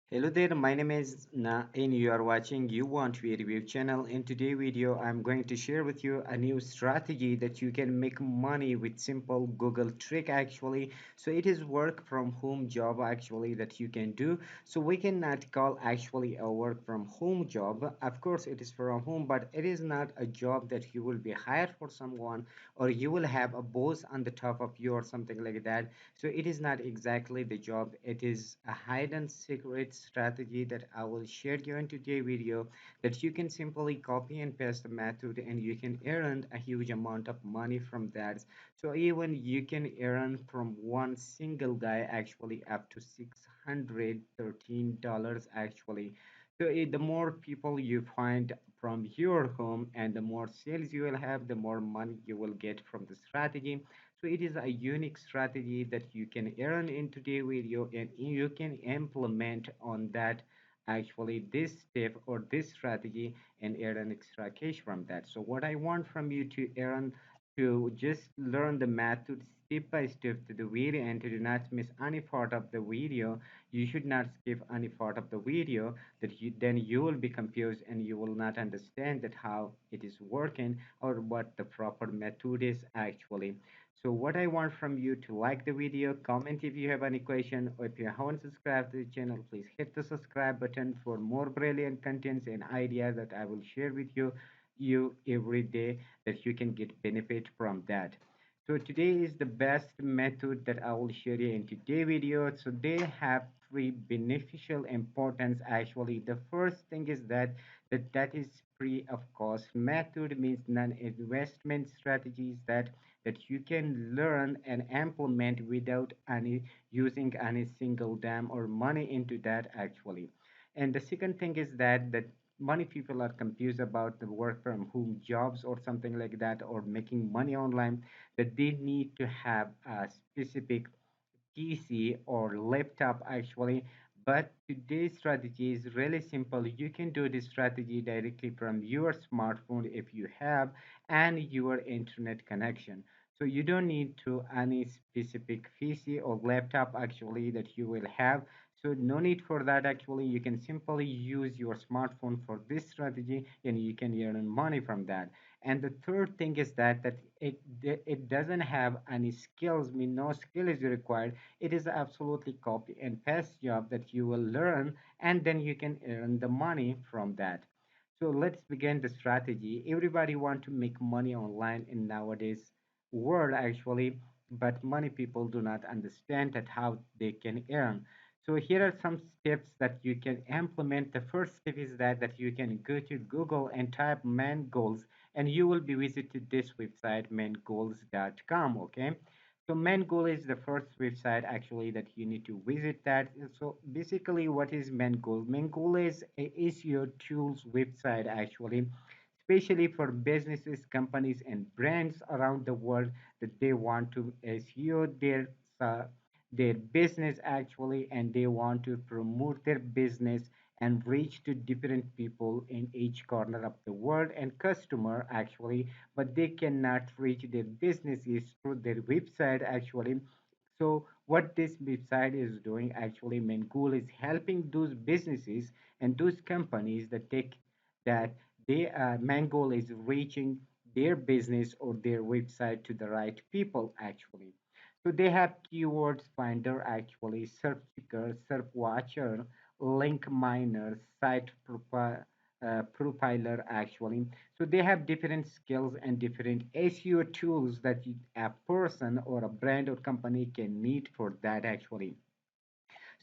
Hello there, my name is Na and you are watching You Want to Review channel. In today's video, I'm going to share with you a new strategy that you can make money with simple Google trick actually. So it is work from home job actually that you can do. So we cannot call actually a work from home job. Of course, it is from home, but it is not a job that you will be hired for someone or you will have a boss on the top of you or something like that. So it is not exactly the job. It is a hidden secret strategy that I will share you in today's video that you can simply copy and paste the method and you can earn a huge amount of money from that. So even you can earn from one single guy actually up to $613 actually. So the more people you find from your home and the more sales you will have, the more money you will get from the strategy. So it is a unique strategy that you can earn in today's video and you can implement on that actually this step or this strategy and earn an extra cash from that. So what I want from you to earn to just learn the method step by step to the video and to do not miss any part of the video. You should not skip any part of the video that you then you will be confused and you will not understand that how it is working or what the proper method is actually. So what I want from you to like the video, comment if you have any question, or if you haven't subscribed to the channel, please hit the subscribe button for more brilliant contents and ideas that I will share with you every day that you can get benefit from that. So today is the best method that I will share you in today's video. So they have three beneficial importance actually. The first thing is that is free of cost. Method means non-investment strategies that you can learn and implement without any using any single dime or money into that actually. And the second thing is that many people are confused about the work from home jobs or something like that or making money online, that they need to have a specific PC or laptop actually. But today's strategy is really simple. You can do this strategy directly from your smartphone if you have and your internet connection. So you don't need to any specific PC or laptop actually that you will have. So no need for that actually. You can simply use your smartphone for this strategy and you can earn money from that. And the third thing is that it doesn't have any skills. Mean no skill is required. It is absolutely copy and paste job that you will learn and then you can earn the money from that. So let's begin the strategy. Everybody want to make money online in nowadays world actually, but many people do not understand that how they can earn. So here are some steps that you can implement. The first step is that you can go to Google and type man goals and you will be visited this website mangoals.com. Okay, so main goal is the first website actually that you need to visit that. So basically what is main goal? Main goal is a SEO tools website actually, especially for businesses, companies and brands around the world that they want to SEO uh, their business actually, and they want to promote their business and reach to different people in each corner of the world and customer actually, but they cannot reach their businesses through their website actually. So what this website is doing actually, main goal is helping those businesses and those companies that take that they main goal is reaching their business or their website to the right people actually. So they have keywords finder actually, search seeker, search watcher, link miner, site profiler actually. So they have different skills and different SEO tools that a person or a brand or company can need for that actually.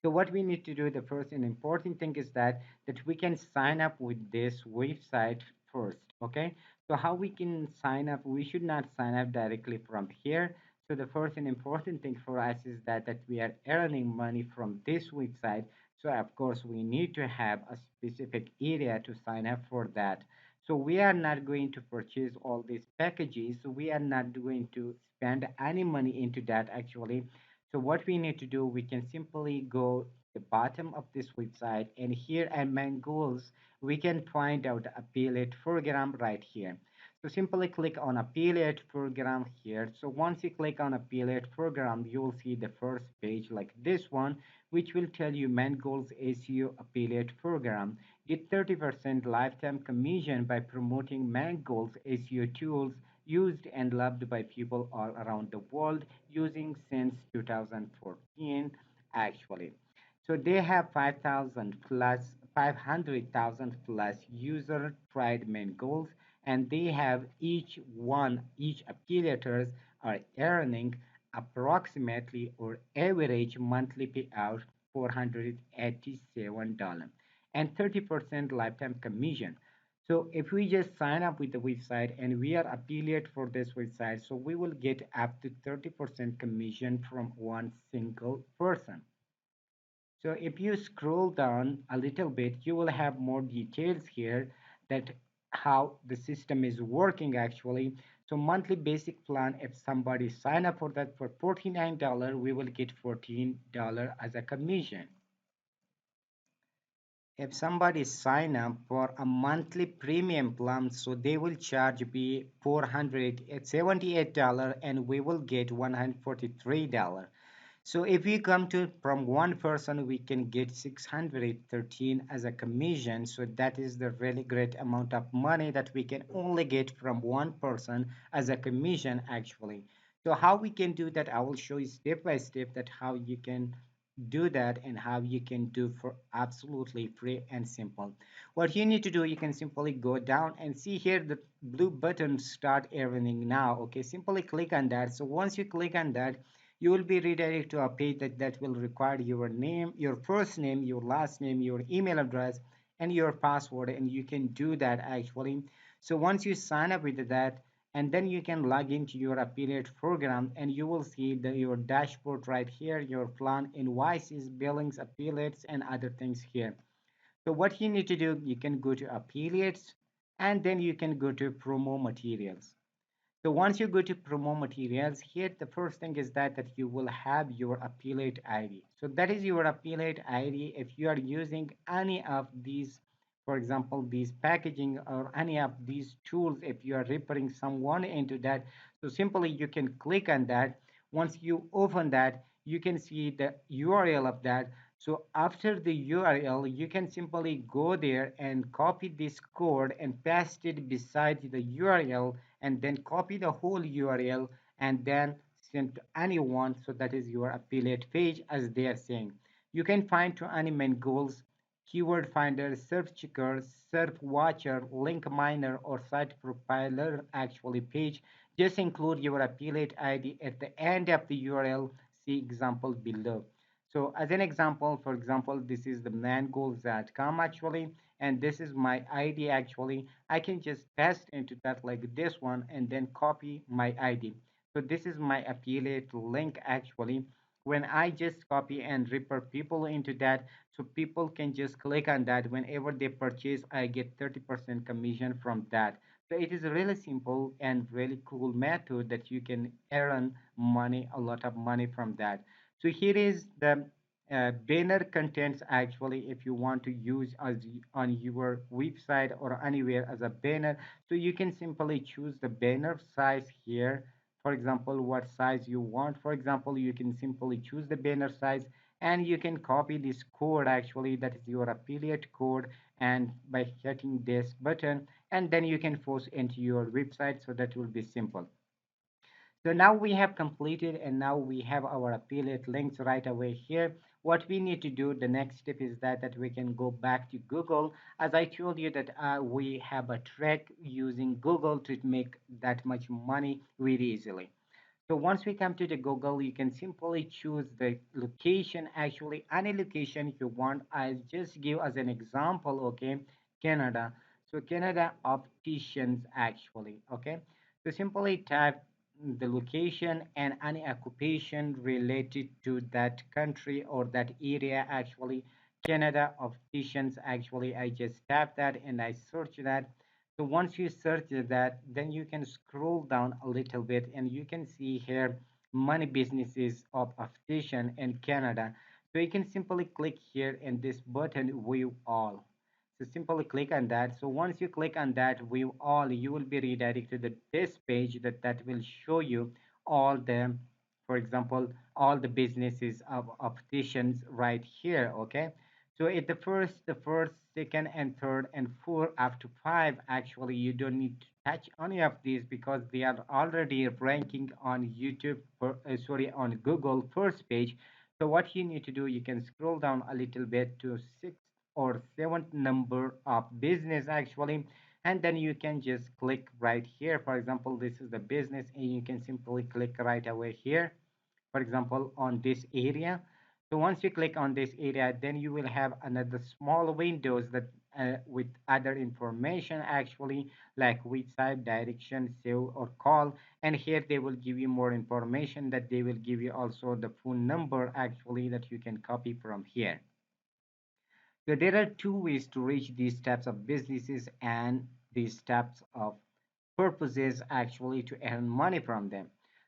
So what we need to do, the first and important thing is that we can sign up with this website first. Okay. So how we can sign up? We should not sign up directly from here. So the first and important thing for us is that we are earning money from this website. So of course we need to have a specific area to sign up for that. So we are not going to purchase all these packages. So we are not going to spend any money into that actually. So what we need to do, we can simply go the bottom of this website and here at main goals, we can find out affiliate program right here. So simply click on affiliate program here. So once you click on affiliate program, you will see the first page like this one, which will tell you Mangold's SEO affiliate program. Get 30% lifetime commission by promoting Mangold's SEO tools used and loved by people all around the world using since 2014 actually. So they have 5,000 plus 500,000 plus user tried main goals, and they have each affiliators are earning approximately or average monthly payout $487 and 30% lifetime commission. So if we just sign up with the website and we are affiliate for this website, so we will get up to 30% commission from one single person. So if you scroll down a little bit, you will have more details here that how the system is working actually. So monthly basic plan, if somebody sign up for that for $49, we will get $14 as a commission. If somebody sign up for a monthly premium plan, so they will charge be $478 and we will get $143. So if we come to from one person, we can get 613 as a commission. So that is the really great amount of money that we can only get from one person as a commission actually. So how we can do that, I will show you step by step that how you can do that and how you can do for absolutely free and simple. What you need to do, you can simply go down and see here the blue button start earning now. Okay, simply click on that. So once you click on that, you will be redirected to a page that will require your name, your first name, your last name, your email address, and your password, and you can do that actually. So once you sign up with that, and then you can log into your affiliate program and you will see your dashboard right here, your plan, invoices, billings, affiliates, and other things here. So what you need to do, you can go to affiliates and then you can go to promo materials. So once you go to promo materials here, the first thing is that you will have your affiliate ID. So that is your affiliate ID. If you are using any of these, for example, these packaging or any of these tools, if you are referring someone into that, so simply you can click on that. Once you open that, you can see the URL of that. So after the URL, you can simply go there and copy this code and paste it beside the URL and then copy the whole URL and then send to anyone. So that is your affiliate page as they are saying. You can find to any main goals, keyword finder, search checker, search watcher, link miner, or site profiler actually page. Just include your affiliate ID at the end of the URL. See example below. So as an example, for example, this is the mangoals.com actually, and this is my ID actually. I can just paste into that like this one and then copy my ID. So this is my affiliate link actually. When I just copy and refer people into that, so people can just click on that whenever they purchase, I get 30% commission from that. So it is a really simple and really cool method that you can earn money, a lot of money from that. So here is the banner contents actually if you want to use as on your website or anywhere as a banner. So you can simply choose the banner size here. For example, what size you want. For example, you can simply choose the banner size and you can copy this code actually that is your affiliate code and by hitting this button and then you can force into your website so that will be simple. So now we have completed and now we have our affiliate links right away here. What we need to do, the next step is that we can go back to Google. As I told you that we have a track using Google to make that much money very easily. So once we come to the Google, you can simply choose the location, actually any location you want. I'll just give as an example, okay, Canada. So Canada opticians actually, okay. So simply type the location and any occupation related to that country or that area actually. Canada opticians actually, I just tap that and I search that. So once you search that, then you can scroll down a little bit and you can see here money businesses of optician in Canada. So you can simply click here in this button view all. So So simply click on that. So once you click on that, you will be redirected to this page that will show you all the, for example, all the businesses of opticians right here. Okay. So at the first, second, and third, and four up to five, actually, you don't need to touch any of these because they are already ranking on YouTube, on Google first page. So what you need to do, you can scroll down a little bit to sixth or seventh number of business actually, and then you can just click right here. For example, this is the business, and you can simply click right away here, for example, on this area. So once you click on this area, then you will have another small windows that with other information actually, like which side, direction, save or call. And here they will give you more information, that they will give you also the phone number actually that you can copy from here. So there are two ways to reach these types of businesses and these types of purposes actually to earn money from them.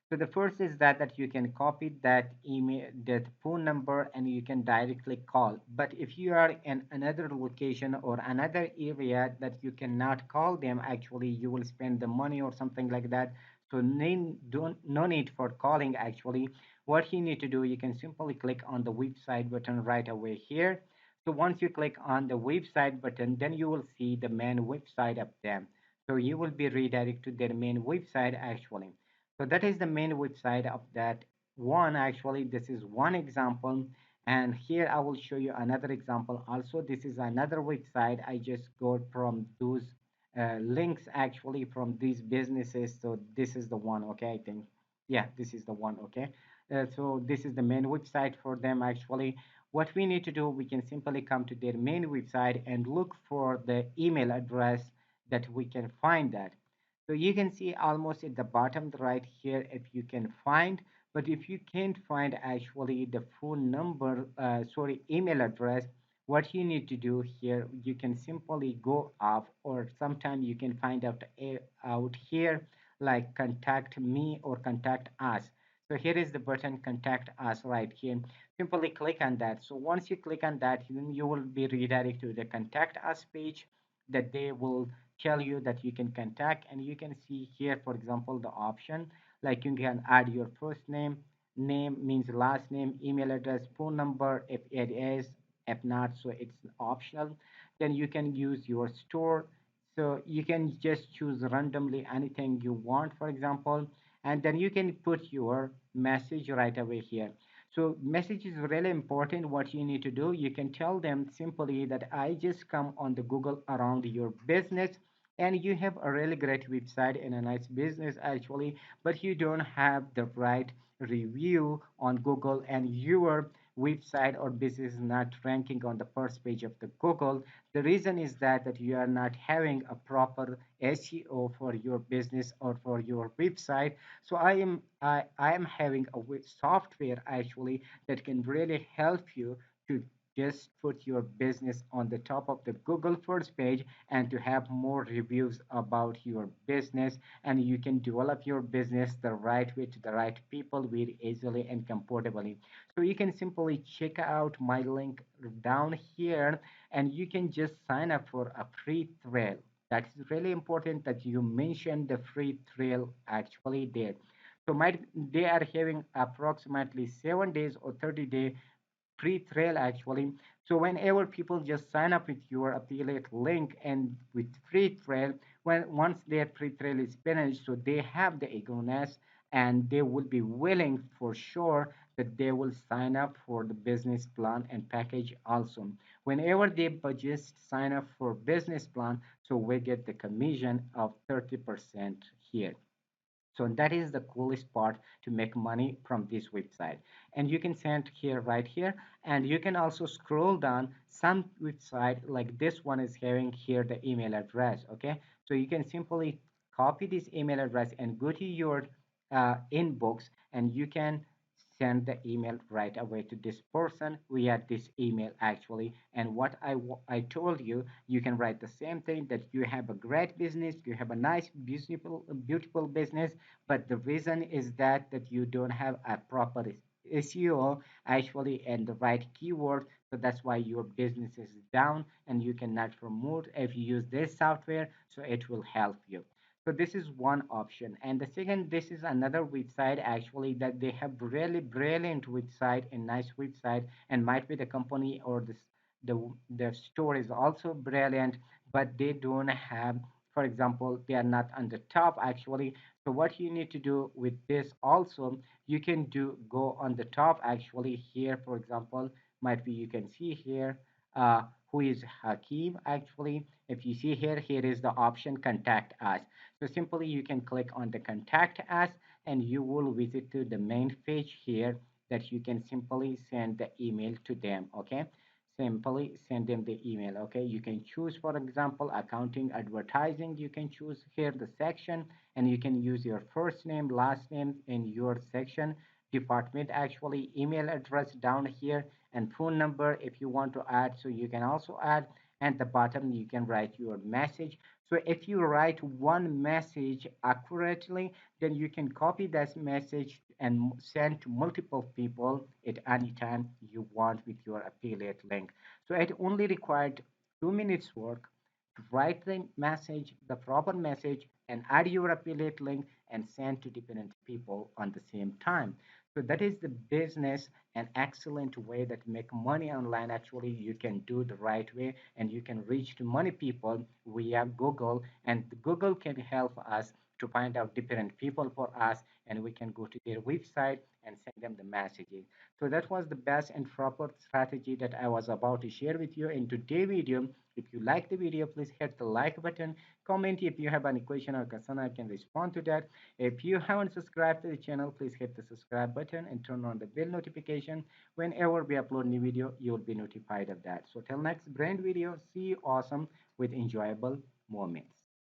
So the first is that you can copy that email, that phone number, and you can directly call. But if you are in another location or another area that you cannot call them, actually you will spend the money or something like that. So no need for calling actually. What you need to do, you can simply click on the website button right away here. So once you click on the website button, then you will see the main website of them. So you will be redirected to their main website actually. So that is the main website of that one actually. This is one example. And here I will show you another example. Also, this is another website. I just got from those links actually from these businesses. So this is the one, okay, I think. Yeah, this is the one, okay. So this is the main website for them actually. What we need to do, we can simply come to their main website and look for the email address that we can find that. So you can see almost at the bottom right here if you can find, but if you can't find actually the phone number, email address, what you need to do here, you can simply go up, or sometime you can find out here like contact me or contact us. So here is the button contact us right here. Simply click on that. So once you click on that, then you will be redirected to the contact us page that they will tell you that you can contact. And you can see here, for example, the option like you can add your first name, name means last name, email address, phone number if it is, if not, so it's optional. Then you can use your store. So you can just choose randomly anything you want, for example, and then you can put your message right away here. So message is really important. What you need to do, you can tell them simply that I just come on the Google around your business, and you have a really great website and a nice business actually, but you don't have the right review on Google, and your website or business is not ranking on the first page of the Google. The reason is that you are not having a proper SEO for your business or for your website. So I am having a software actually that can really help you to just put your business on the top of the Google first page and to have more reviews about your business, and you can develop your business the right way to the right people very easily and comfortably. So you can simply check out my link down here, and you can just sign up for a free trial. That is really important that you mention the free trial actually there. So they are having approximately 7 days or 30-day free trial actually. So whenever people just sign up with your affiliate link and with free trial, when once their free trial is finished, so they have the eagerness and they will be willing for sure that they will sign up for the business plan and package also. Whenever they just sign up for business plan, so we get the commission of 30% here. So that is the coolest part to make money from this website. And you can send here right here, and you can also scroll down. Some website like this one is having here the email address. Okay, so you can simply copy this email address and go to your inbox, and you can send the email right away to this person via this email actually. And what I told you, you can write the same thing, that you have a great business, you have a nice beautiful business, but the reason is that you don't have a proper SEO actually and the right keyword. So So that's why your business is down and you cannot promote. If you use this software, so it will help you. So this is one option. And the second, this is another website actually that they have really brilliant website and nice website, and might be the company or the store is also brilliant, but they don't have, for example, they are not on the top actually. So what you need to do with this also, you can do go on the top actually here, for example, might be you can see here who is Hakim actually. If you see here, here is the option contact us. So simply you can click on the contact us and you will visit to the main page here that you can simply send the email to them. Okay, simply send them the email. Okay, you can choose, for example, accounting, advertising. You can choose here the section and you can use your first name, last name in your section, department actually, email address down here, and phone number if you want to add, so you can also add. And the bottom you can write your message. So if you write one message accurately, then you can copy that message and send to multiple people at any time you want with your affiliate link. So it only required 2 minutes work to write the message, the proper message, and add your affiliate link and send to different people on the same time. So that is the business, an excellent way that make money online. Actually, you can do the right way and you can reach to many people via Google, and Google can help us to find out different people for us, and we can go to their website and send them the messages. So that was the best and proper strategy that I was about to share with you in today's video. If you like the video, please hit the like button. Comment if you have any question or concern, I can respond to that. If you haven't subscribed to the channel, please hit the subscribe button and turn on the bell notification. Whenever we upload new video, you will be notified of that. So till next brand video, see you awesome with enjoyable moments.